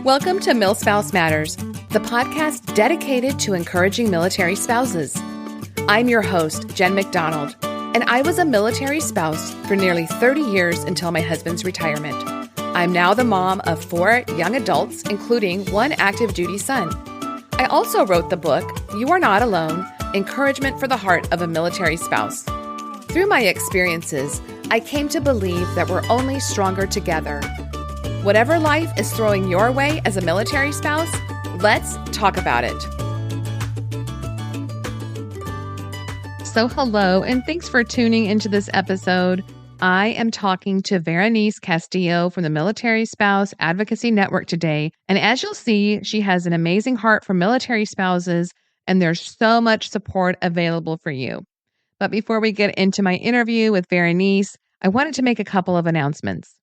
Welcome to MilSpouse Matters, the podcast dedicated to encouraging military spouses. I'm your host, Jen McDonald, and I was a military spouse for nearly 30 years until my husband's retirement. I'm now the mom of 4 young adults, including 1 active duty son. I also wrote the book, You Are Not Alone, Encouragement for the Heart of a Military Spouse. Through my experiences, I came to believe that we're only stronger together. Whatever life is throwing your way as a military spouse, let's talk about it. So hello, and thanks for tuning into this episode. I am talking to Verenice Castillo from the Military Spouse Advocacy Network today. And as you'll see, she has an amazing heart for military spouses, and there's so much support available for you. But before we get into my interview with Verenice, I wanted to make a couple of announcements.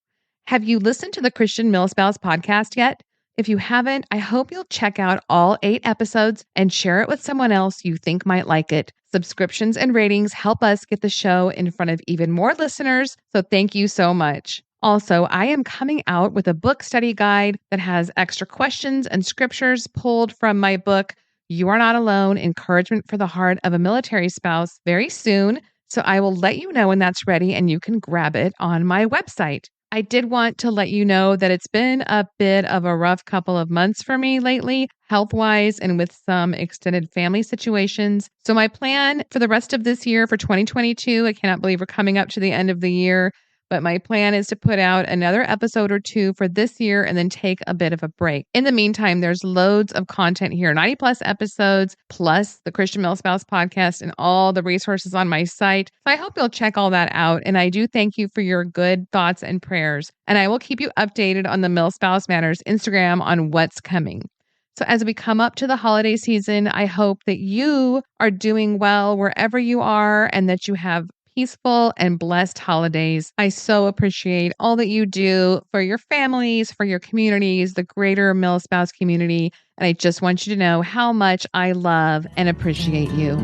Have you listened to the Christian MilSpouse podcast yet? If you haven't, I hope you'll check out all 8 episodes and share it with someone else you think might like it. Subscriptions and ratings help us get the show in front of even more listeners, so thank you so much. Also, I am coming out with a book study guide that has extra questions and scriptures pulled from my book, You Are Not Alone, Encouragement for the Heart of a Military Spouse, very soon. So I will let you know when that's ready and you can grab it on my website. I did want to let you know that it's been a bit of a rough couple of months for me lately, health-wise and with some extended family situations. So my plan for the rest of this year, for 2022, I cannot believe we're coming up to the end of the year, but my plan is to put out another episode or 2 for this year and then take a bit of a break. In the meantime, there's loads of content here, 90 plus episodes, plus the Christian MilSpouse podcast and all the resources on my site. So I hope you'll check all that out. And I do thank you for your good thoughts and prayers. And I will keep you updated on the MilSpouse Matters Instagram on what's coming. So as we come up to the holiday season, I hope that you are doing well wherever you are and that you have peaceful and blessed holidays. I so appreciate all that you do for your families, for your communities, the greater MilSpouse community. And I just want you to know how much I love and appreciate you.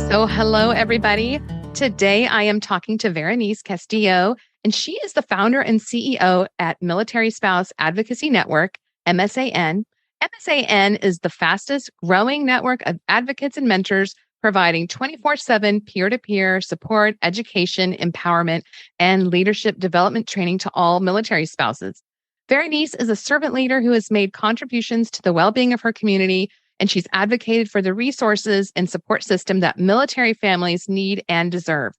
So hello, everybody. Today I am talking to Verenice Castillo, and she is the founder and CEO at Military Spouse Advocacy Network, MSAN. MSAN is the fastest growing network of advocates and mentors providing 24/7 peer-to-peer support, education, empowerment, and leadership development training to all military spouses. Verenice is a servant leader who has made contributions to the well-being of her community, and she's advocated for the resources and support system that military families need and deserve.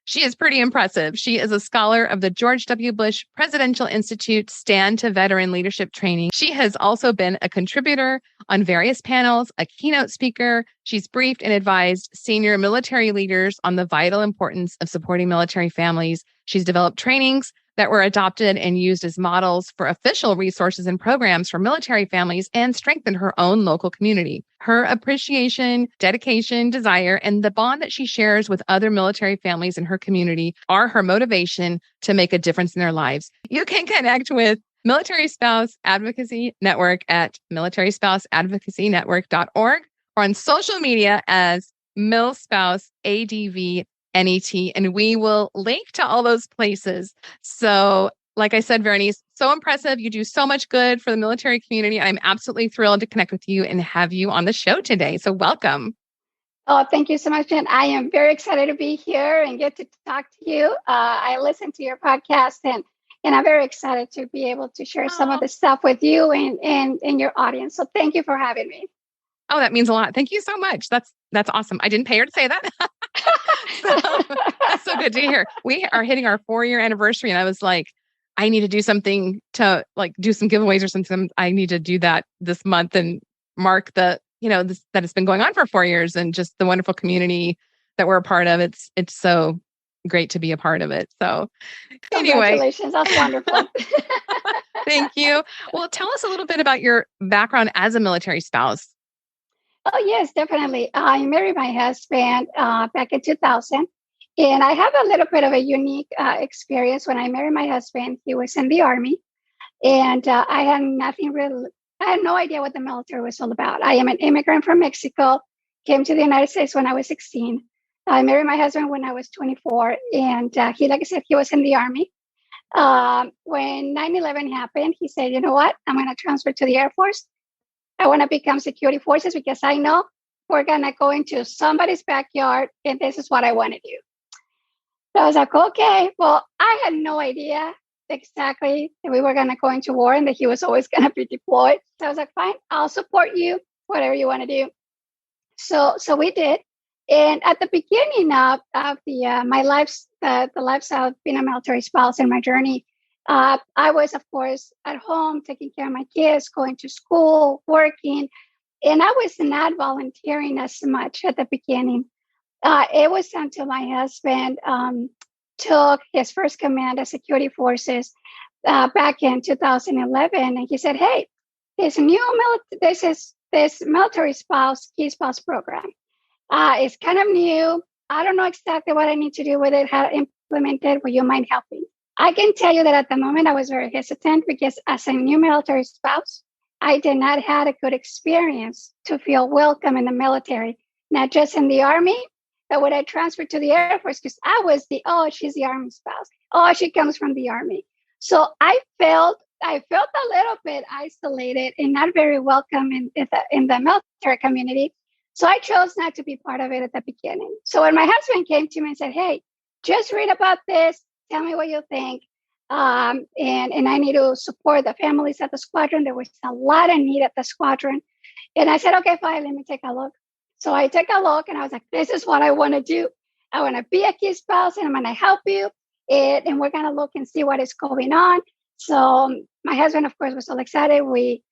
She is pretty impressive. She is a scholar of the George W. Bush Presidential Institute Stand to Veteran Leadership Training. She has also been a contributor on various panels, a keynote speaker. She's briefed and advised senior military leaders on the vital importance of supporting military families. She's developed trainings that were adopted and used as models for official resources and programs for military families and strengthened her own local community. Her appreciation, dedication, desire, and the bond that she shares with other military families in her community are her motivation to make a difference in their lives. You can connect with Military Spouse Advocacy Network at militaryspouseadvocacynetwork.org or on social media as MilSpouseADVNET, and we will link to all those places. So, like I said, Verenice, so impressive. You do so much good for the military community. I'm absolutely thrilled to connect with you and have you on the show today. So welcome. Oh, thank you so much, Jen. I am very excited to be here and get to talk to you. I listen to your podcast and I'm very excited to be able to share some of the stuff with you and your audience. So thank you for having me. Oh, that means a lot. Thank you so much. That's awesome. I didn't pay her to say that. That's so good to hear. We are hitting our 4-year anniversary, and I was like, I need to do something to do some giveaways or something. I need to do that this month and mark that it's been going on for 4 years and just the wonderful community that we're a part of. It's so great to be a part of it. So anyway. Congratulations. That's wonderful. Thank you. Well, tell us a little bit about your background as a military spouse. Oh, yes, definitely. I married my husband back in 2000. And I have a little bit of a unique experience. When I married my husband, he was in the Army. And I had no idea what the military was all about. I am an immigrant from Mexico, came to the United States when I was 16. I married my husband when I was 24, and like I said, he was in the Army. When 9/11 happened, he said, you know what? I'm going to transfer to the Air Force. I want to become security forces because I know we're going to go into somebody's backyard, and this is what I want to do. So I was like, okay, well, I had no idea exactly that we were going to go into war and that he was always going to be deployed. So I was like, fine, I'll support you, whatever you want to do. So we did. And at the beginning of the my life's the lifestyle of being a military spouse in my journey, I was, of course, at home taking care of my kids, going to school, working, and I was not volunteering as much at the beginning. It was until my husband took his first command of security forces back in 2011, and he said, "Hey, this military spouse key spouse program. It's kind of new. I don't know exactly what I need to do with it, how to implement it. Will you mind helping?" I can tell you that at the moment I was very hesitant because as a new military spouse, I did not have a good experience to feel welcome in the military, not just in the Army, but when I transferred to the Air Force, because I was she's the Army spouse. Oh, she comes from the Army. So I felt a little bit isolated and not very welcome in the military community. So I chose not to be part of it at the beginning. So when my husband came to me and said, "Hey, just read about this. Tell me what you think." And I need to support the families at the squadron. There was a lot of need at the squadron. And I said, "Okay, fine, let me take a look." So I took a look and I was like, this is what I want to do. I want to be a key spouse and I'm going to help you. And we're going to look and see what is going on. So my husband, of course, was all excited. We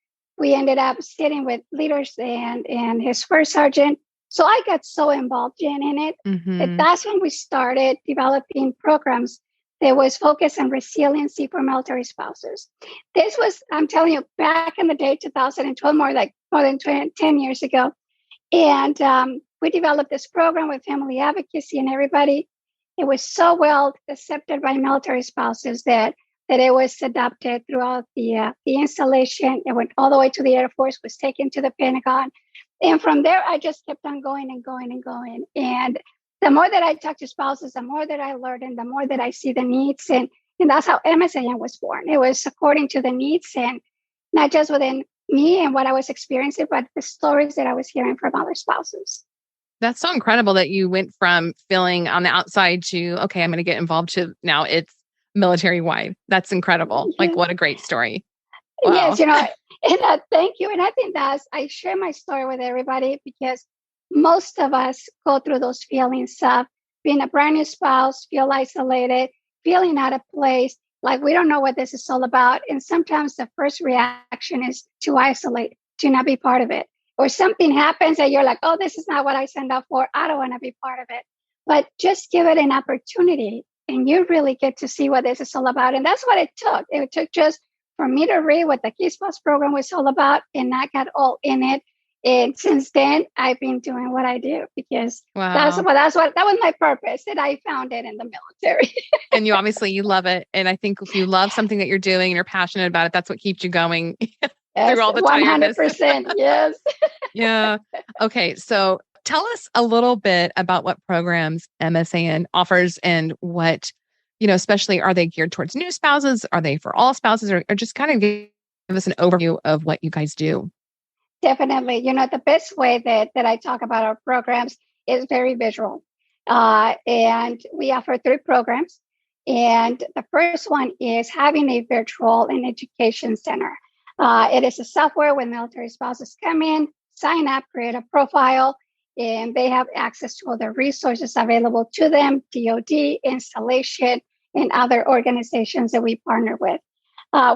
ended up sitting with leaders and his first sergeant. So I got so involved in it. Mm-hmm. That's when we started developing programs that was focused on resiliency for military spouses. This was, I'm telling you, back in the day, 2012, more than 10 years ago. And we developed this program with family advocacy and everybody. It was so well accepted by military spouses that it was adopted throughout the installation. It went all the way to the Air Force, was taken to the Pentagon. And from there, I just kept on going and going and going. And the more that I talk to spouses, the more that I learn and the more that I see the needs. And that's how MSAN was born. It was according to the needs and not just within me and what I was experiencing, but the stories that I was hearing from other spouses. That's so incredible that you went from feeling on the outside to, okay, I'm going to get involved, to now it's military wide. That's incredible. Like, what a great story. Wow. Yes, and thank you. And I think I share my story with everybody because most of us go through those feelings of being a brand new spouse, feel isolated, feeling out of place, like we don't know what this is all about. And sometimes the first reaction is to isolate, to not be part of it. Or something happens and you're like, oh, this is not what I signed up for. I don't want to be part of it. But just give it an opportunity and you really get to see what this is all about. And that's what it took. It took just for me to read what the Key Spouse program was all about, and I got all in it. And since then, I've been doing what I do because that was my purpose, and I found it in the military. And you love it. And I think if you love something that you're doing and you're passionate about it, that's what keeps you going through all the tiredness. 100%. Yes. Yeah. Okay. So tell us a little bit about what programs MSAN offers and what, especially, are they geared towards new spouses? Are they for all spouses, or just kind of give us an overview of what you guys do? Definitely. The best way that I talk about our programs is very visual. And we offer 3 programs. And the first one is having a virtual and education center. It is a software where military spouses come in, sign up, create a profile, and they have access to all the resources available to them, DoD, installation, and other organizations that we partner with.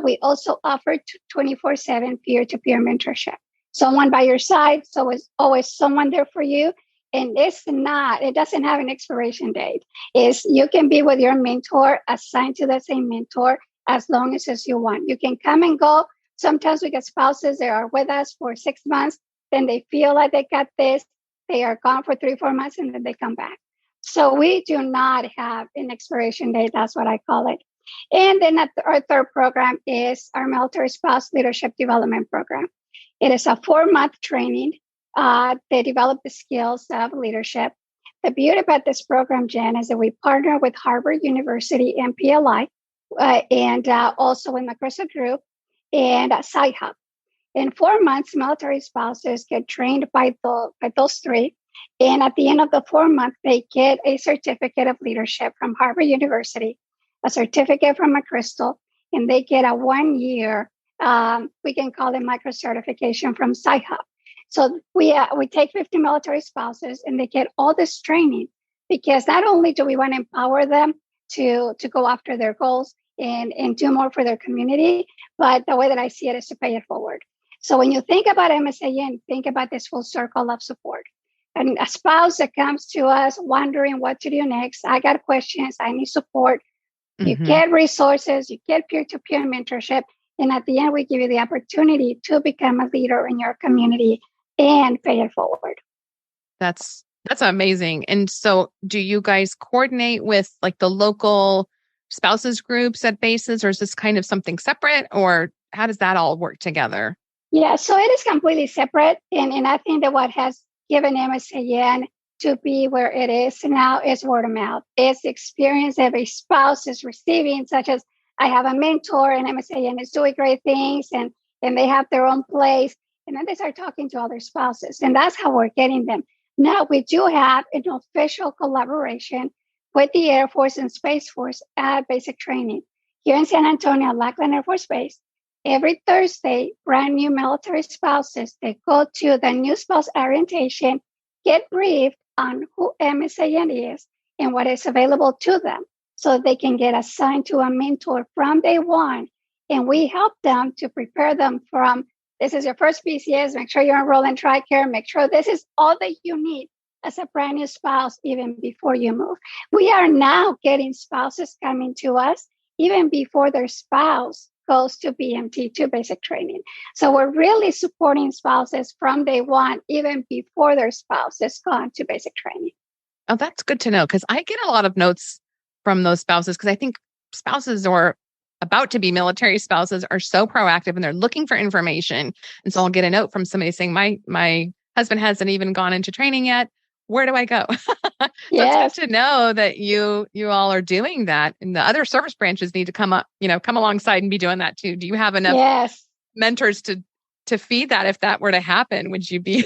We also offer 24/7 peer-to-peer mentorship. Someone by your side, so it's always someone there for you. And it doesn't have an expiration date. You can be with your mentor, assigned to the same mentor as long as you want. You can come and go. Sometimes we get spouses that are with us for 6 months, then they feel like they got this. They are gone for 3-4 months and then they come back. So we do not have an expiration date. That's what I call it. And then our third program is our Military Spouse Leadership Development Program. It is a 4-month training. They develop the skills of leadership. The beauty about this program, Jen, is that we partner with Harvard University and PLI, and also with Microsoft Group and Sci-Hub. In 4 months, military spouses get trained by those three. And at the end of the 4 month, they get a certificate of leadership from Harvard University, a certificate from McChrystal, and they get a 1 year, we can call it micro certification from Sci-Hub. So we take 50 military spouses and they get all this training, because not only do we want to empower them to go after their goals and do more for their community, but the way that I see it is to pay it forward. So when you think about MSAN, think about this full circle of support. And a spouse that comes to us wondering what to do next, I got questions, I need support. You get resources, you get peer-to-peer mentorship, and at the end, we give you the opportunity to become a leader in your community and pay it forward. That's amazing. And so do you guys coordinate with like the local spouses groups at bases, or is this kind of something separate, or how does that all work together? Yeah, so it is completely separate. And I think that what has given MSAN to be where it is now is word of mouth. It's the experience every spouse is receiving, such as I have a mentor and MSAN is doing great things and they have their own place. And then they start talking to other spouses. And that's how we're getting them. Now, we do have an official collaboration with the Air Force and Space Force at basic training. Here in San Antonio, Lackland Air Force Base, every Thursday, brand new military spouses, they go to the new spouse orientation, get briefed on who MSAN is and what is available to them, so they can get assigned to a mentor from day one. And we help them to prepare them from, this is your first BCS, make sure you're enrolled in TRICARE, make sure this is all that you need as a brand new spouse even before you move. We are now getting spouses coming to us even before their spouse goes to BMT, to basic training. So we're really supporting spouses from day one, even before their spouse has gone to basic training. Oh, that's good to know, because I get a lot of notes from those spouses, because I think spouses or about to be military spouses are so proactive and they're looking for information. And so I'll get a note from somebody saying, my husband hasn't even gone into training yet. Where do I go? So Yes. It's good to know that you all are doing that, and the other service branches need to come alongside and be doing that too. Do you have enough mentors to feed that if that were to happen? Would you be?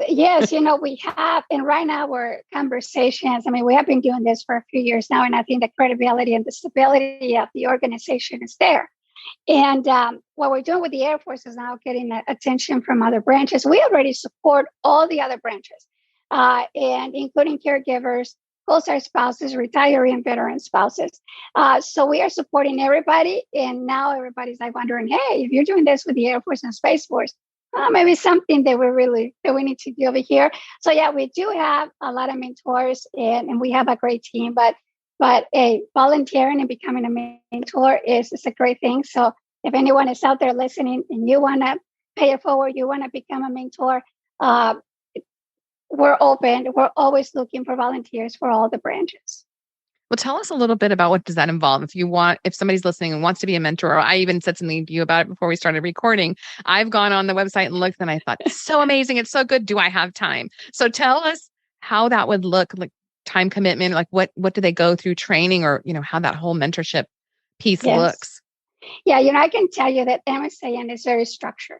Yes, we have, and right now we're conversations. I mean, we have been doing this for a few years now, and I think the credibility and the stability of the organization is there. And what we're doing with the Air Force is now getting attention from other branches. We already support all the other branches, and including caregivers, co-star spouses, retiree and veteran spouses. So we are supporting everybody. And now everybody's like wondering, hey, if you're doing this with the Air Force and Space Force, maybe something that we need to do over here. So yeah, we do have a lot of mentors and we have a great team, but volunteering and becoming a mentor is a great thing. So if anyone is out there listening and you want to pay it forward, you want to become a mentor, we're open. We're always looking for volunteers for all the branches. Well, tell us a little bit about what does that involve. If somebody's listening and wants to be a mentor, or I even said something to you about it before we started recording, I've gone on the website and looked and I thought, it's so amazing. It's so good. Do I have time? So tell us how that would look, like time commitment, like what do they go through training, or, how that whole mentorship piece looks. Yeah. I can tell you that MSAN is very structured.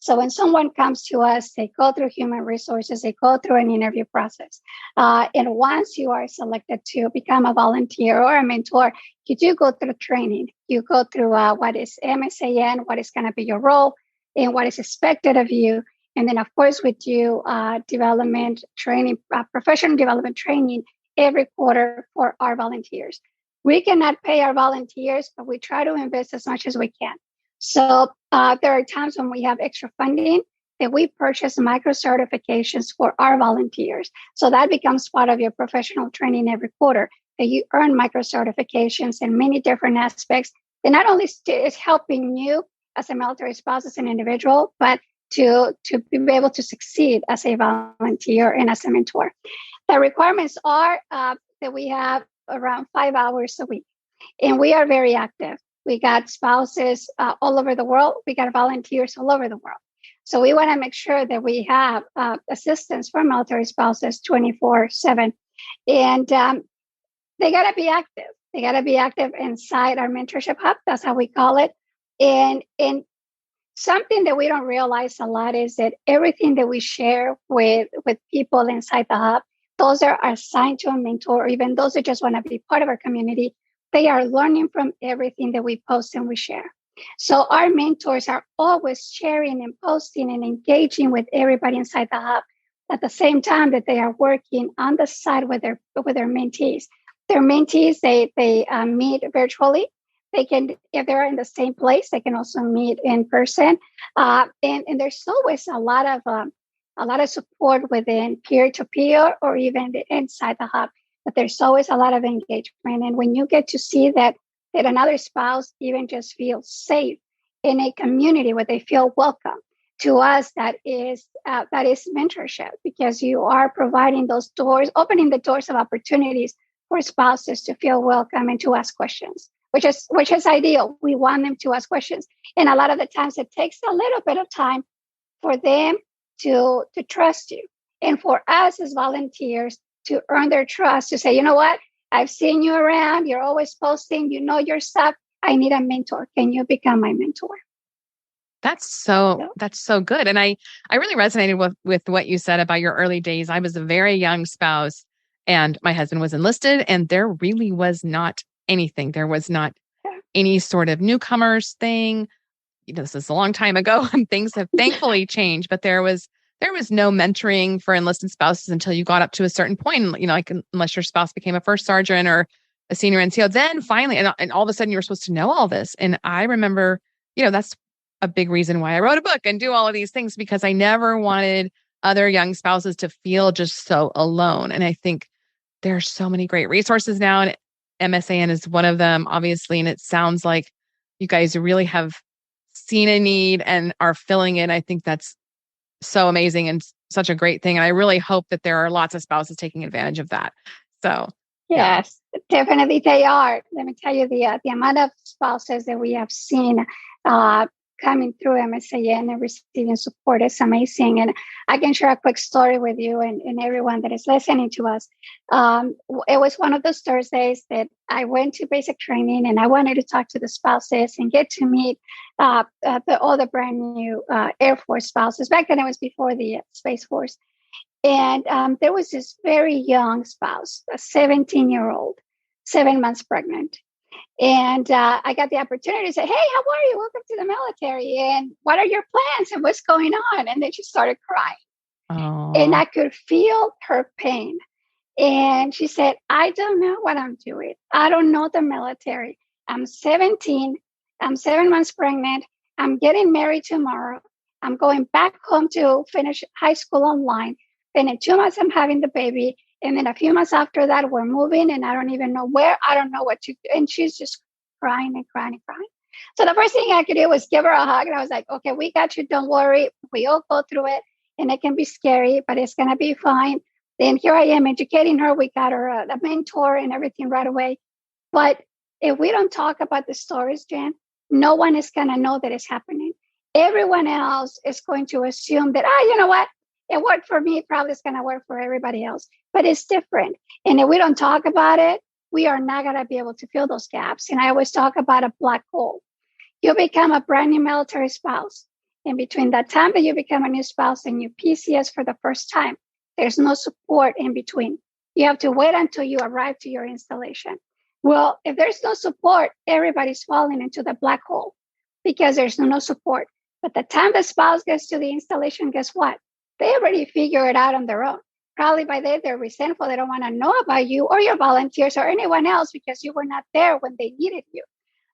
So when someone comes to us, they go through human resources, they go through an interview process. And once you are selected to become a volunteer or a mentor, you do go through training. You go through what is MSAN, what is going to be your role, and what is expected of you. And then, of course, we do development training, professional development training every quarter for our volunteers. We cannot pay our volunteers, but we try to invest as much as we can. So there are times when we have extra funding that we purchase micro certifications for our volunteers. So that becomes part of your professional training every quarter, that you earn micro certifications in many different aspects. And not only is helping you as a military spouse, as an individual, but to be able to succeed as a volunteer and as a mentor. The requirements are that we have around 5 hours a week, and we are very active. We got spouses all over the world. We got volunteers all over the world. So we want to make sure that we have assistance for military spouses 24/7. And they got to be active. They got to be active inside our mentorship hub. That's how we call it. And something that we don't realize a lot is that everything that we share with people inside the hub, those are assigned to a mentor, or even those that just want to be part of our community, they are learning from everything that we post and we share. So our mentors are always sharing and posting and engaging with everybody inside the hub at the same time that they are working on the side with their mentees. Their mentees, they meet virtually. They can, if they're in the same place, they can also meet in person. And there's always a lot of support within peer-to-peer or even inside the hub. But there's always a lot of engagement. And when you get to see that another spouse even just feels safe in a community where they feel welcome, to us, that is mentorship, because you are providing those doors, opening the doors of opportunities for spouses to feel welcome and to ask questions, which is ideal. We want them to ask questions. And a lot of the times it takes a little bit of time for them to trust you. And for us as volunteers to earn their trust, to say, you know what, I've seen you around, you're always posting, you know your stuff. I need a mentor. Can you become my mentor? That's so good. And I really resonated with what you said about your early days. I was a very young spouse and my husband was enlisted, and there really was not anything. There was not any sort of newcomers thing. This is a long time ago and things have thankfully changed, but there was no mentoring for enlisted spouses until you got up to a certain point, like unless your spouse became a first sergeant or a senior NCO, then finally, and all of a sudden you're supposed to know all this. And I remember, that's a big reason why I wrote a book and do all of these things, because I never wanted other young spouses to feel just so alone. And I think there are so many great resources now, and MSAN is one of them, obviously. And it sounds like you guys really have seen a need and are filling it. I think that's so amazing and such a great thing. And I really hope that there are lots of spouses taking advantage of that. So, yes, definitely they are. Let me tell you, the amount of spouses that we have seen coming through MSAN and receiving support is amazing. And I can share a quick story with you and everyone that is listening to us. It was one of those Thursdays that I went to basic training, and I wanted to talk to the spouses and get to meet all the brand new Air Force spouses. Back then, it was before the Space Force. And there was this very young spouse, a 17-year-old, 7 months pregnant. And I got the opportunity to say, hey, how are you? Welcome to the military. And what are your plans? And what's going on? And then she started crying. Aww. And I could feel her pain. And she said, I don't know what I'm doing. I don't know the military. I'm 17. I'm 7 months pregnant. I'm getting married tomorrow. I'm going back home to finish high school online. Then in 2 months, I'm having the baby. And then a few months after that, we're moving, and I don't even know where. I don't know what to do. And she's just crying and crying and crying. So the first thing I could do was give her a hug. And I was like, okay, we got you. Don't worry. We all go through it. And it can be scary, but it's going to be fine. Then here I am educating her. We got her a mentor and everything right away. But if we don't talk about the stories, Jen, no one is going to know that it's happening. Everyone else is going to assume that, you know what? It worked for me. Probably it's going to work for everybody else. But it's different. And if we don't talk about it, we are not going to be able to fill those gaps. And I always talk about a black hole. You become a brand new military spouse. And between that time that you become a new spouse and you PCS for the first time, there's no support in between. You have to wait until you arrive to your installation. Well, if there's no support, everybody's falling into the black hole because there's no support. But the time the spouse gets to the installation, guess what? They already figure it out on their own. Probably by then they're resentful. They don't want to know about you or your volunteers or anyone else because you were not there when they needed you.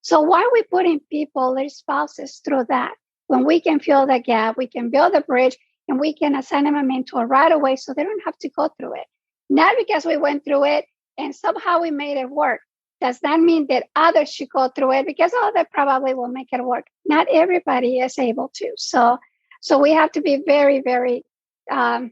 So why are we putting people, their spouses, through that? When we can fill the gap, we can build a bridge, and we can assign them a mentor right away so they don't have to go through it. Not because we went through it and somehow we made it work. Does that mean that others should go through it? Because they probably will make it work. Not everybody is able to. So we have to be very, very and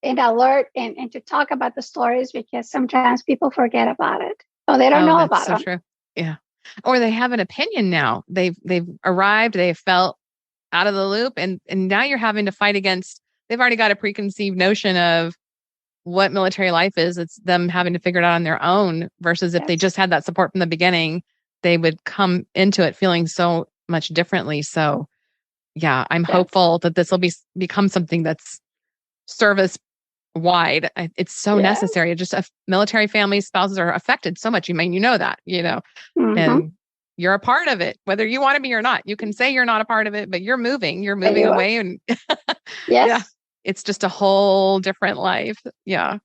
alert and to talk about the stories, because sometimes people forget about it or they don't know about it. True. Yeah. Or they have an opinion now. They've arrived, they've felt out of the loop, and now you're having to fight against, they've already got a preconceived notion of what military life is. It's them having to figure it out on their own versus if they just had that support from the beginning, they would come into it feeling so much differently. So yeah, I'm hopeful that this will become something that's service wide. It's so necessary. Just military families, spouses are affected so much. You know that, and you're a part of it, whether you want to be or not. You can say you're not a part of it, but you're moving away. And yeah, it's just a whole different life. Yeah.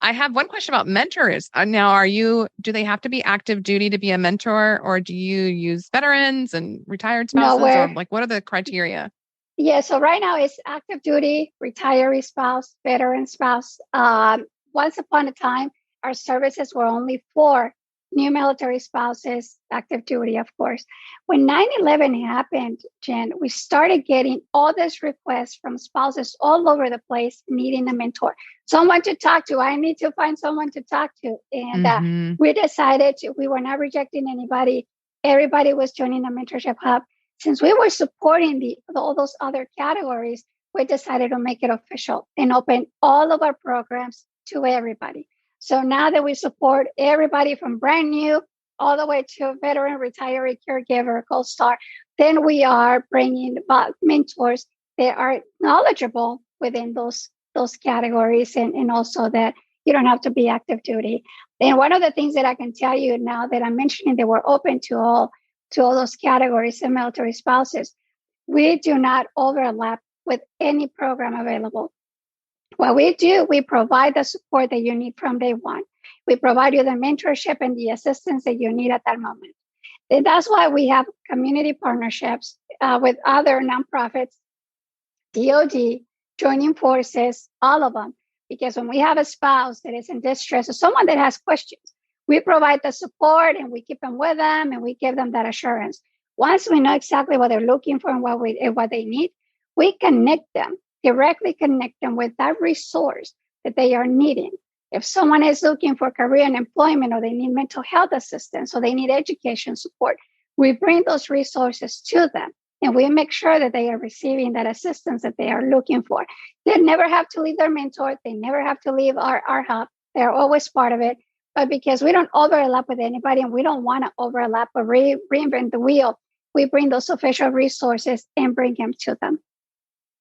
I have one question about mentors. Now, do they have to be active duty to be a mentor, or do you use veterans and retired spouses, or like, what are the criteria? Yeah, so right now it's active duty, retiree spouse, veteran spouse. Once upon a time, our services were only for new military spouses, active duty, of course. When 9/11 happened, Jen, we started getting all these requests from spouses all over the place needing a mentor, someone to talk to. I need to find someone to talk to. And we decided we were not rejecting anybody. Everybody was joining the mentorship hub. Since we were supporting all those other categories, we decided to make it official and open all of our programs to everybody. So now that we support everybody from brand new all the way to veteran, retiree, caregiver, Gold Star, then we are bringing mentors that are knowledgeable within those categories, and also that you don't have to be active duty. And one of the things that I can tell you now that I'm mentioning that we're open to all those categories of military spouses, we do not overlap with any program available. What we do, we provide the support that you need from day one. We provide you the mentorship and the assistance that you need at that moment. And that's why we have community partnerships with other nonprofits, DOD, joining forces, all of them. Because when we have a spouse that is in distress or someone that has questions, we provide the support and we keep them with them and we give them that assurance. Once we know exactly what they're looking for and what they need, we directly connect them with that resource that they are needing. If someone is looking for career and employment, or they need mental health assistance, or they need education support, we bring those resources to them and we make sure that they are receiving that assistance that they are looking for. They never have to leave their mentor. They never have to leave our hub. They're always part of it. But because we don't overlap with anybody and we don't want to overlap or reinvent the wheel, we bring those official resources and bring them to them.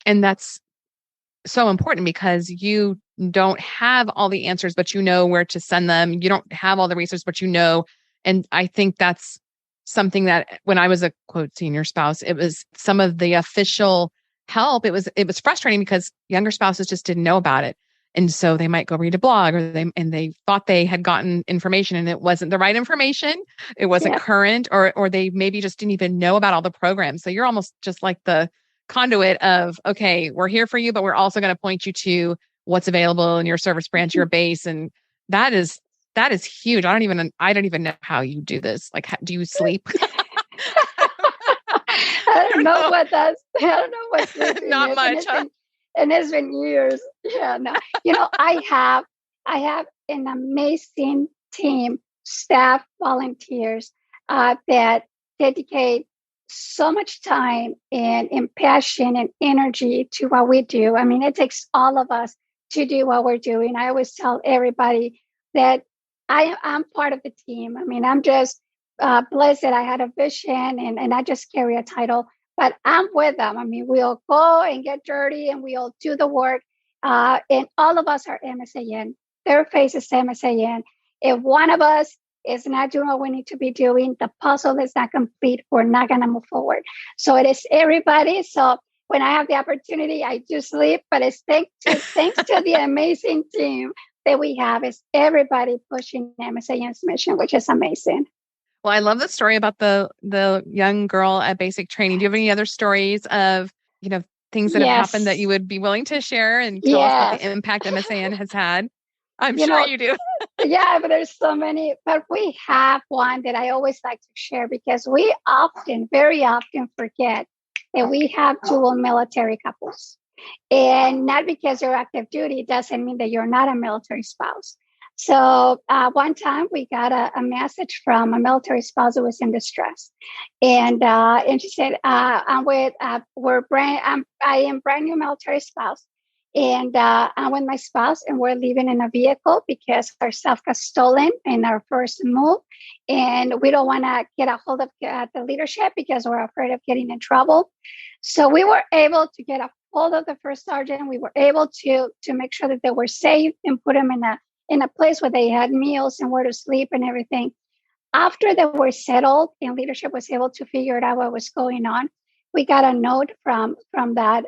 And that's so important because you don't have all the answers, but you know where to send them. You don't have all the resources, but you know. And I think that's something that when I was a quote senior spouse, it was some of the official help. It was frustrating because younger spouses just didn't know about it. And so they might go read a blog, or they thought they had gotten information and it wasn't the right information. It wasn't current, or they maybe just didn't even know about all the programs. So you're almost just like the conduit of, okay, we're here for you, but we're also going to point you to what's available in your service branch, your base. And that is huge. I don't even know how you do this. Like, do you sleep? I don't know what that's, I don't know what sleeping Not is. much. And it's been years. Yeah, no. I have an amazing team, staff, volunteers that dedicate so much time and passion and energy to what we do. I mean, it takes all of us to do what we're doing. I always tell everybody that I'm part of the team. I mean, I'm just blessed that I had a vision and I just carry a title. But I'm with them. I mean, we'll go and get dirty and we'll do the work. And all of us are MSAN. Their face is MSAN. If one of us is not doing what we need to be doing, the puzzle is not complete. We're not going to move forward. So it is everybody. So when I have the opportunity, I do sleep, but it's thanks to the amazing team that we have. Is everybody pushing MSAN's mission, which is amazing. Well, I love the story about the young girl at basic training. Do you have any other stories of, things that have happened that you would be willing to share and tell us about the impact MSAN has had? I'm sure you do. Yeah, but there's so many. But we have one that I always like to share because we very often forget that we have dual military couples. And not because you're active duty doesn't mean that you're not a military spouse. So one time we got a message from a military spouse who was in distress, and she said, I am brand new military spouse, And I'm with my spouse, and we're living in a vehicle because our stuff got stolen in our first move. And we don't want to get a hold of the leadership because we're afraid of getting in trouble. So we were able to get a hold of the first sergeant. We were able to make sure that they were safe and put them in a place where they had meals and where to sleep and everything. After they were settled and leadership was able to figure out what was going on, we got a note from that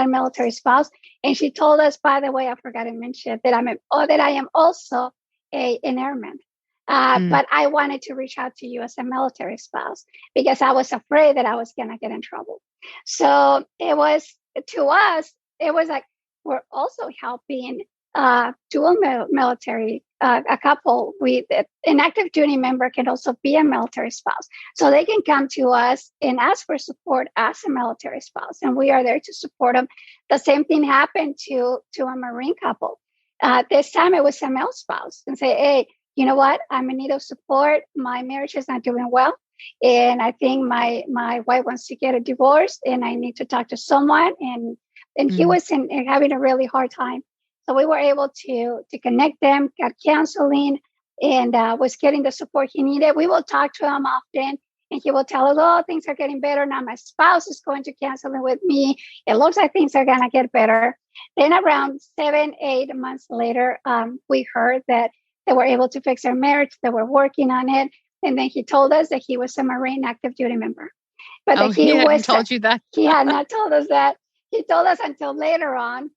military spouse, and she told us, by the way, I forgot to mention that I am also an airman. But I wanted to reach out to you as a military spouse because I was afraid that I was going to get in trouble. So it was, to us, it was like we're also helping dual military, a couple with an active duty member can also be a military spouse. So they can come to us and ask for support as a military spouse, and we are there to support them. The same thing happened to a Marine couple. This time it was a male spouse and say, hey, you know what? I'm in need of support. My marriage is not doing well. And I think my wife wants to get a divorce and I need to talk to someone. And he was having a really hard time. So we were able to connect them, got counseling, and was getting the support he needed. We will talk to him often, and he will tell us, oh, things are getting better. Now my spouse is going to counseling with me. It looks like things are going to get better. Then around 7-8 months later, we heard that they were able to fix their marriage. They were working on it. And then he told us that he was a Marine active duty member. But that he hadn't told you that? He had not told us that. He told us until later on.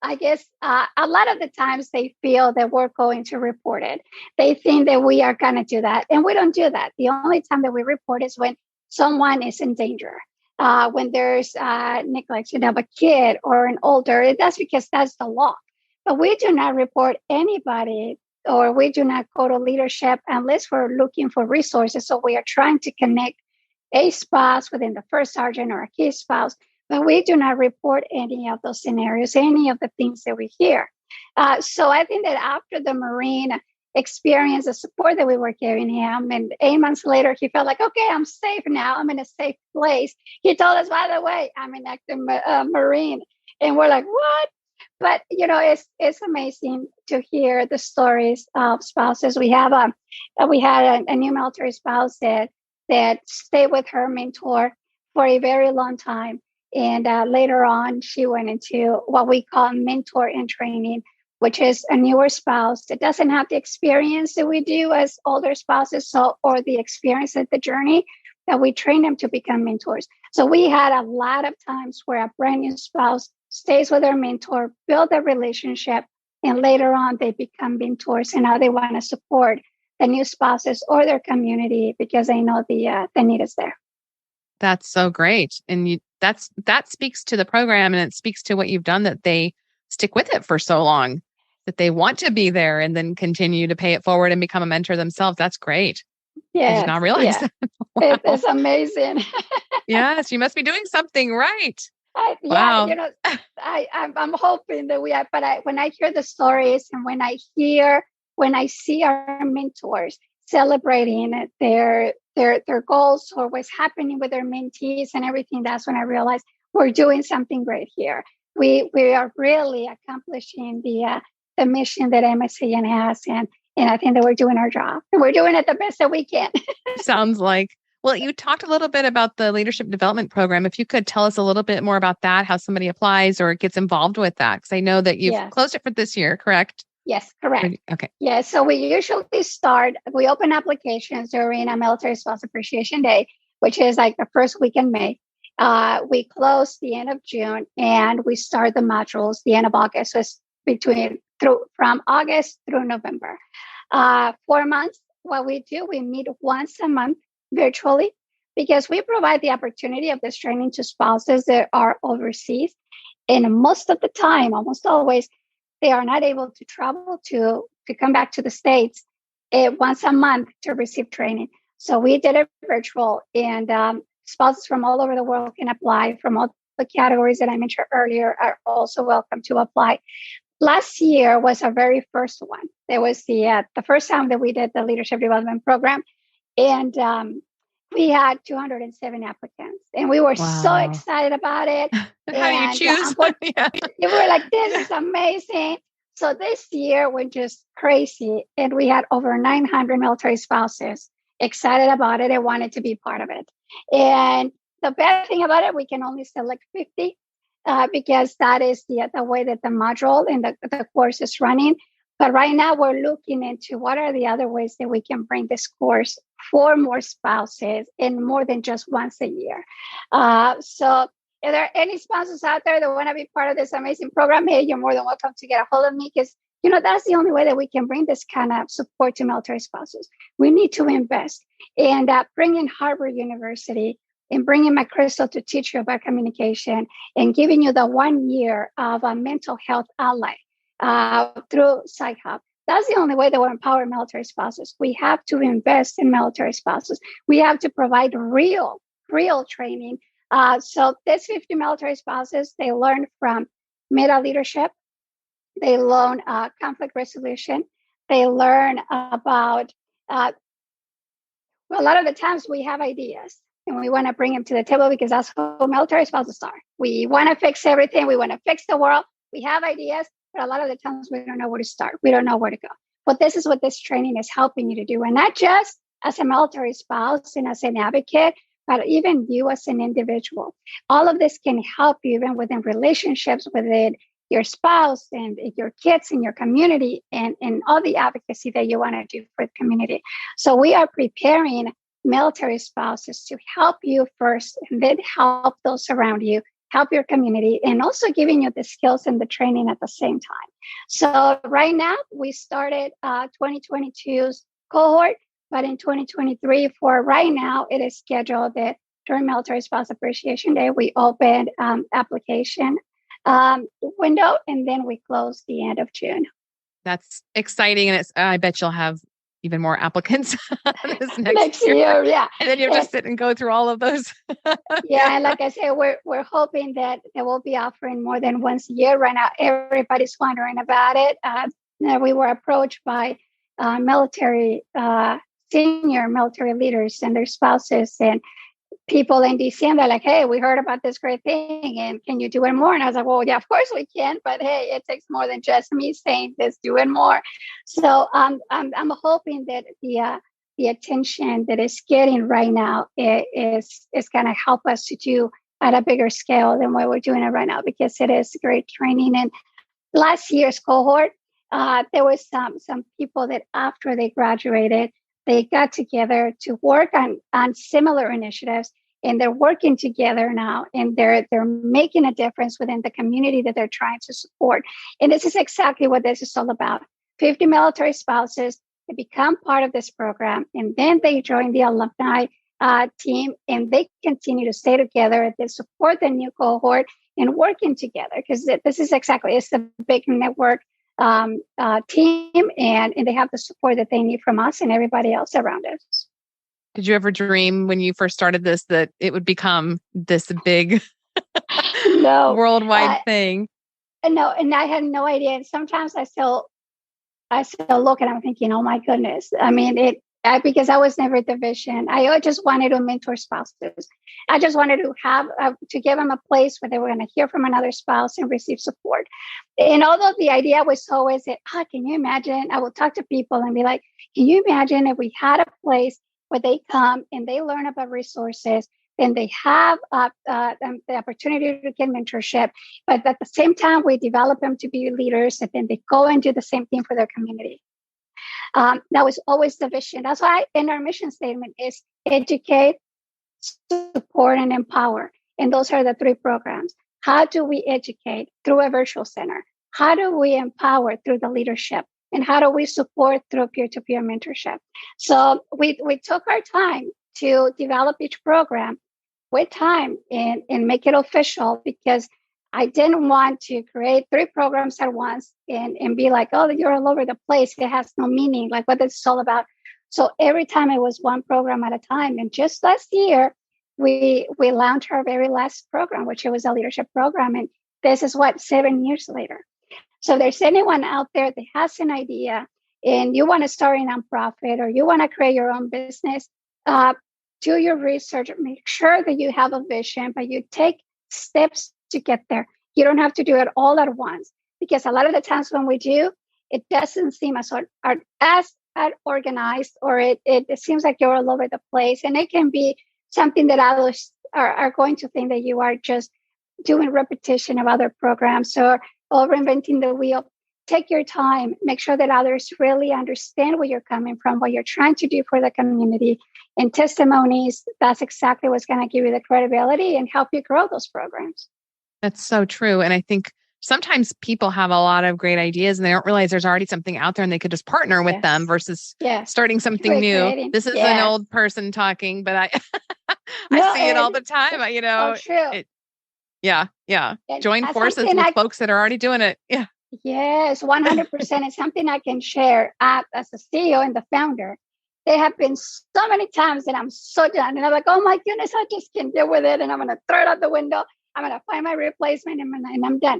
I guess a lot of the times they feel that we're going to report it. They think that we are going to do that. And we don't do that. The only time that we report is when someone is in danger. When there's neglection of a kid or an older, that's because that's the law. But we do not report anybody, or we do not go to leadership unless we're looking for resources. So we are trying to connect a spouse within the first sergeant or a key spouse, but we do not report any of those scenarios, any of the things that we hear. So I think that after the Marine experience, the support that we were giving him, and 8 months later, he felt like, okay, I'm safe now. I'm in a safe place. He told us, by the way, I'm an active Marine. And we're like, what? But, it's amazing to hear the stories of spouses. We had a new military spouse that stayed with her mentor for a very long time. And later on, she went into what we call mentor in training, which is a newer spouse that doesn't have the experience that we do as older spouses, or the experience of the journey, that we train them to become mentors. So we had a lot of times where a brand new spouse stays with their mentor, build a relationship, and later on they become mentors, and now they want to support the new spouses or their community because they know the need is there. That's so great. And that speaks to the program, and it speaks to what you've done, that they stick with it for so long, that they want to be there and then continue to pay it forward and become a mentor themselves. That's great. Yeah. I did not realize that. Wow. It's amazing. Yes, you must be doing something right. Wow. I'm hoping that we are, but when I hear the stories and when I see our mentors celebrating their goals or what's happening with their mentees and everything, that's when I realize we're doing something great here. We are really accomplishing the mission that MSAN has, and I think that we're doing our job, and we're doing it the best that we can. Sounds like. Well, you talked a little bit about the leadership development program. If you could tell us a little bit more about that, how somebody applies or gets involved with that, because I know that you've closed it for this year, correct? Yes, correct. Okay. Yeah, so we usually we open applications during a Military Spouse Appreciation Day, which is like the first week in May. We close the end of June, and we start the modules the end of August. So it's from August through November. 4 months, what we do, we meet once a month virtually, because we provide the opportunity of this training to spouses that are overseas. And most of the time, almost always, they are not able to travel to come back to the States once a month to receive training. So we did it virtual, and spouses from all over the world can apply. From all the categories that I mentioned earlier are also welcome to apply. Last year was our very first one. It was the first time that we did the leadership development program. And we had 207 applicants, and we were so Wow. excited about it. How do you And choose? Yeah. we were like, this is amazing. So this year went just crazy, and we had over 900 military spouses excited about it and wanted to be part of it. And the bad thing about it, we can only select 50 because that is the way that the module and the course is running. But right now, we're looking into what are the other ways that we can bring this course for more spouses and more than just once a year. So if there are any spouses out there that want to be part of this amazing program, hey, you're more than welcome to get a hold of me, because that's the only way that we can bring this kind of support to military spouses. We need to invest. And bringing Harvard University and bringing McChrystal to teach you about communication and giving you the 1 year of a mental health ally through PsyHub. That's the only way that we'll empower military spouses. We have to invest in military spouses. We have to provide real training. So these 50 military spouses, they learn from meta leadership. They learn conflict resolution. They learn about, a lot of the times we have ideas and we want to bring them to the table because that's who military spouses are. We want to fix everything. We want to fix the world. We have ideas, but a lot of the times we don't know where to start. We don't know where to go. But this is what this training is helping you to do. And not just as a military spouse and as an advocate, but even you as an individual. All of this can help you even within relationships, within your spouse and your kids and your community and all the advocacy that you want to do for the community. So we are preparing military spouses to help you first and then help those around you, help your community, and also giving you the skills and the training at the same time. So right now we started 2022's cohort, but in 2023, for right now, it is scheduled that during Military Spouse Appreciation Day, we opened application window, and then we close the end of June. That's exciting. And I bet you'll have even more applicants this next year. Yeah. And then you have to sit and go through all of those. Yeah. And like I said, we're hoping that they will be offering more than once a year. Right now, everybody's wondering about it. We were approached by senior military leaders and their spouses and people in DC, and they're like, hey, we heard about this great thing, and can you do it more? And I was like, well, yeah, of course we can, but hey, it takes more than just me saying this, do it more. So I'm hoping that the attention that is getting right now is going to help us to do at a bigger scale than what we're doing it right now, because it is great training. And last year's cohort, there was some people that after they graduated, they got together to work on similar initiatives, and they're working together now, and they're making a difference within the community that they're trying to support. And this is exactly what this is all about. 50 military spouses, they become part of this program, and then they join the alumni team, and they continue to stay together. They support the new cohort and working together, because this is exactly, it's a big network team, and they have the support that they need from us and everybody else around us. Did you ever dream when you first started this that it would become this big worldwide thing? No, and I had no idea. And sometimes I still look and I'm thinking, oh my goodness. I mean, because I was never the vision. I just wanted to mentor spouses. I just wanted to have to give them a place where they were going to hear from another spouse and receive support. And although the idea was always that, can you imagine? I would talk to people and be like, can you imagine if we had a place where they come and they learn about resources, then they have the opportunity to get mentorship, but at the same time, we develop them to be leaders, and then they go and do the same thing for their community. That was always the vision. That's why in our mission statement is educate, support, and empower. And those are the three programs. How do we educate? Through a virtual center. How do we empower? Through the leadership. And how do we support? Through peer-to-peer mentorship. So we took our time to develop each program with time and make it official, because I didn't want to create three programs at once and be like, oh, you're all over the place. It has no meaning, like what this is all about. So every time it was one program at a time. And just last year, we launched our very last program, which was a leadership program. And this is 7 years later. So if there's anyone out there that has an idea and you want to start a nonprofit or you want to create your own business, do your research, make sure that you have a vision, but you take steps to get there. You don't have to do it all at once, because a lot of the times when we do, it doesn't seem as organized, or it seems like you're all over the place. And it can be something that others are going to think that you are just doing repetition of other programs or reinventing the wheel. Take your time, make sure that others really understand where you're coming from, what you're trying to do for the community. And testimonies, that's exactly what's going to give you the credibility and help you grow those programs. That's so true. And I think sometimes people have a lot of great ideas and they don't realize there's already something out there and they could just partner with them versus starting something new. This is an old person talking, but I see it all the time. True. Join forces with folks that are already doing it. Yeah. Yes, 100%. It's something I can share as a CEO and the founder. There have been so many times that I'm so done. And I'm like, oh my goodness, I just can't deal with it. And I'm going to throw it out the window. I'm going to find my replacement and I'm done.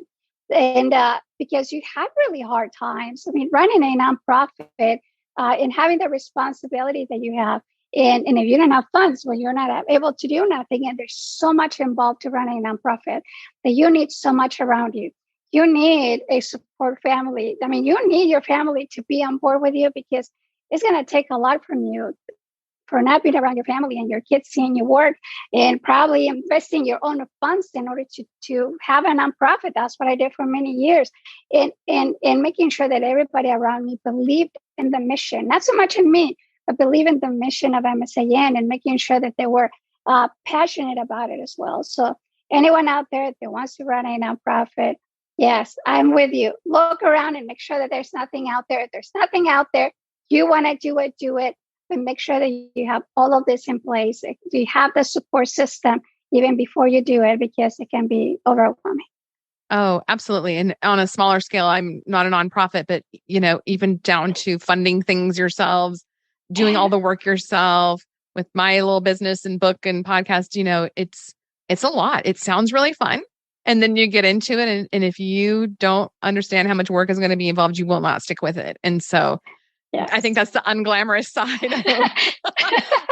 And because you have really hard times. I mean, running a nonprofit and having the responsibility that you have. And if you don't have funds, well, you're not able to do nothing. And there's so much involved to run a nonprofit that you need so much around you. You need a support family. I mean, you need your family to be on board with you, because it's going to take a lot from you for not being around your family and your kids seeing you work, and probably investing your own funds in order to have a nonprofit. That's what I did for many years. And making sure that everybody around me believed in the mission, not so much in me, but believe in the mission of MSAN, and making sure that they were passionate about it as well. So anyone out there that wants to run a nonprofit, yes, I'm with you. Look around and make sure that there's nothing out there. If there's nothing out there, you want to do it, but make sure that you have all of this in place. You have the support system even before you do it, because it can be overwhelming. Oh, absolutely. And on a smaller scale, I'm not a nonprofit, but even down to funding things yourselves, doing all the work yourself with my little business and book and podcast, it's a lot. It sounds really fun. And then you get into it. And if you don't understand how much work is going to be involved, you will not stick with it. And so I think that's the unglamorous side of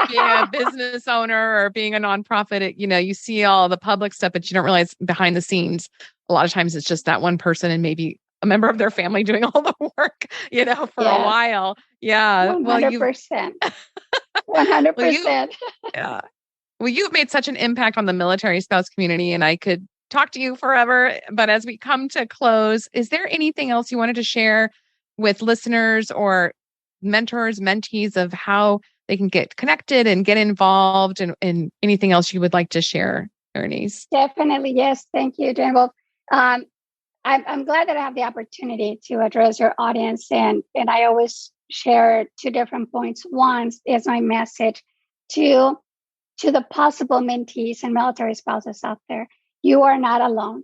being a business owner or being a nonprofit. You see all the public stuff, but you don't realize behind the scenes, a lot of times it's just that one person and maybe a member of their family doing all the work, for a while. Yeah. 100%. 100%. Well, you've made such an impact on the military spouse community, and I could talk to you forever. But as we come to close, is there anything else you wanted to share with listeners or mentors, mentees, of how they can get connected and get involved, and anything else you would like to share, Verenice? Definitely. Yes. Thank you, Jen. Well, I'm glad that I have the opportunity to address your audience. And I always share 2 different points. One is my message to the possible mentees and military spouses out there. You are not alone.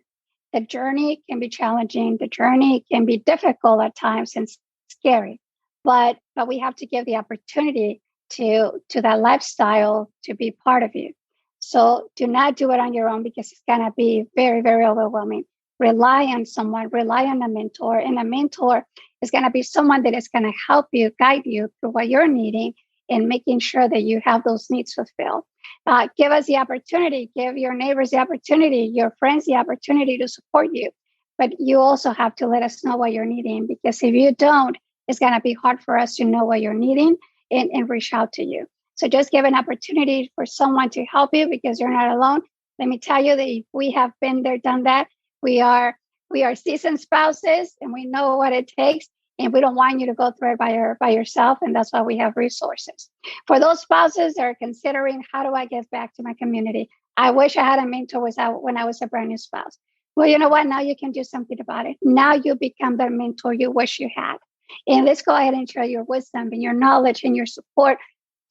The journey can be challenging. The journey can be difficult at times and scary, but we have to give the opportunity to that lifestyle to be part of you. So do not do it on your own, because it's going to be very, very overwhelming. Rely on someone, rely on a mentor, and a mentor is going to be someone that is going to help you, guide you through what you're needing, and making sure that you have those needs fulfilled. Give us the opportunity, give your neighbors the opportunity, your friends the opportunity to support you. But you also have to let us know what you're needing, because if you don't, it's going to be hard for us to know what you're needing and reach out to you. So just give an opportunity for someone to help you, because you're not alone. Let me tell you that if we have been there, done that. We are seasoned spouses, and we know what it takes. And we don't want you to go through it by yourself. And that's why we have resources. For those spouses that are considering, how do I give back to my community? I wish I had a mentor when I was a brand new spouse. Well, you know what? Now you can do something about it. Now you become the mentor you wish you had. And let's go ahead and share your wisdom and your knowledge and your support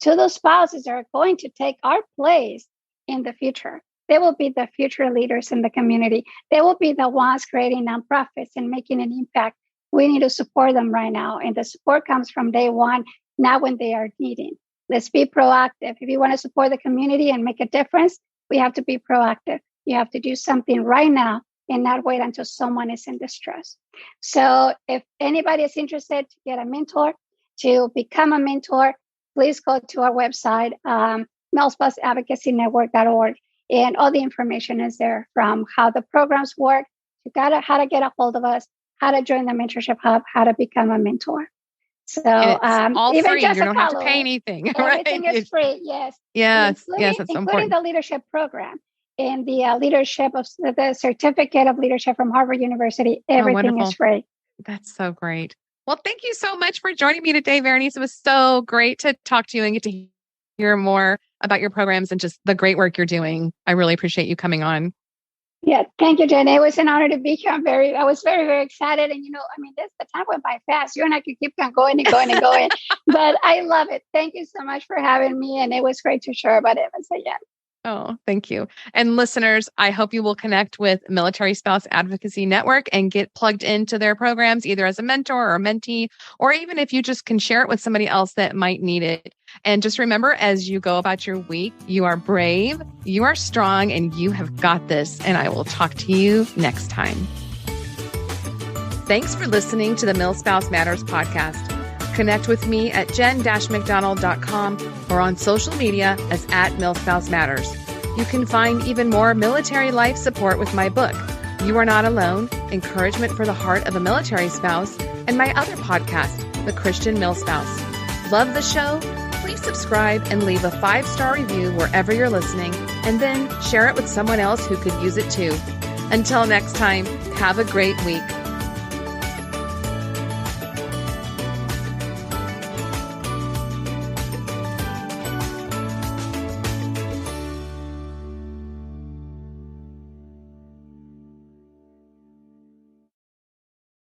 to those spouses that are going to take our place in the future. They will be the future leaders in the community. They will be the ones creating nonprofits and making an impact. We need to support them right now. And the support comes from day one, not when they are needing. Let's be proactive. If you want to support the community and make a difference, we have to be proactive. You have to do something right now and not wait until someone is in distress. So if anybody is interested to get a mentor, to become a mentor, please go to our website, milspouseadvocacynetwork.org. And all the information is there, from how the programs work, to how to get a hold of us, how to join the Mentorship Hub, how to become a mentor. So all even free. just You don't have to follow pay it. anything. Everything Right? is free. Yes. Yes. Yes. That's so Including important. the leadership program and the leadership of the certificate of leadership from Harvard University. Everything is free. That's so great. Well, thank you so much for joining me today, Verenice. It was so great to talk to you and get to hear more about your programs and just the great work you're doing. I really appreciate you coming on. Yeah, thank you, Jen. It was an honor to be here. I was very, very excited. And, the time went by fast. You and I could keep on going and going and going. But I love it. Thank you so much for having me. And it was great to share about MSAN. Oh, thank you. And listeners, I hope you will connect with Military Spouse Advocacy Network and get plugged into their programs, either as a mentor or a mentee, or even if you just can share it with somebody else that might need it. And just remember, as you go about your week, you are brave, you are strong, and you have got this. And I will talk to you next time. Thanks for listening to the MilSpouse Matters podcast. Connect with me at jen-mcdonald.com or on social media as @MilSpouseMatters. You can find even more military life support with my book, You Are Not Alone, Encouragement for the Heart of a Military Spouse, and my other podcast, The Christian MilSpouse. Love the show? Please subscribe and leave a 5-star review wherever you're listening, and then share it with someone else who could use it too. Until next time, have a great week.